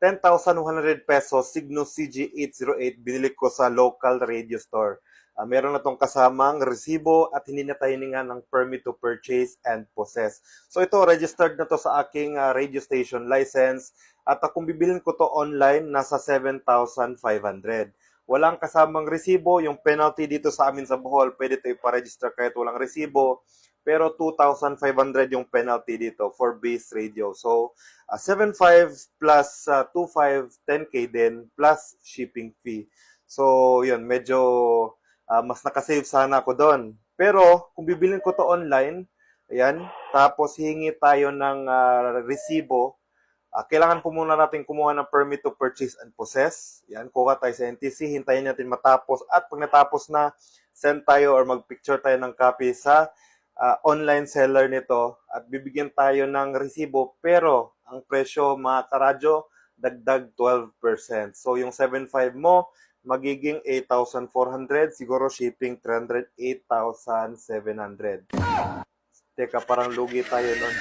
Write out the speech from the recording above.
10,100 pesos, Cygnus CG808, binili ko sa local radio store. Meron na tong kasamang resibo at hindi na tayo hininga ng permit to purchase and possess. So ito, registered na to sa aking radio station license at kung bibilin ko to online, nasa 7,500. Walang kasamang resibo, yung penalty dito sa amin sa Bohol, pwede ito iparegister kahit walang resibo, pero 2,500 yung penalty dito for base radio. So, 7,500 plus 2,500, 10K din, plus shipping fee. So, yun, medyo mas nakasave sana ako doon. Pero, kung bibilin ko to online, ayan, tapos hingi tayo ng resibo, kailangan po muna natin kumuha ng permit to purchase and possess. Yan, kuha tayo sa NTC, hintayin natin matapos. At pag natapos na, send tayo or mag-picture tayo ng copy sa online seller nito at bibigyan tayo ng resibo. Pero, ang presyo mga karadyo, dagdag 12%. So, yung 7,500 mo, magiging 8,400. Siguro shipping 300, 8,700. Teka, parang lugi tayo nun.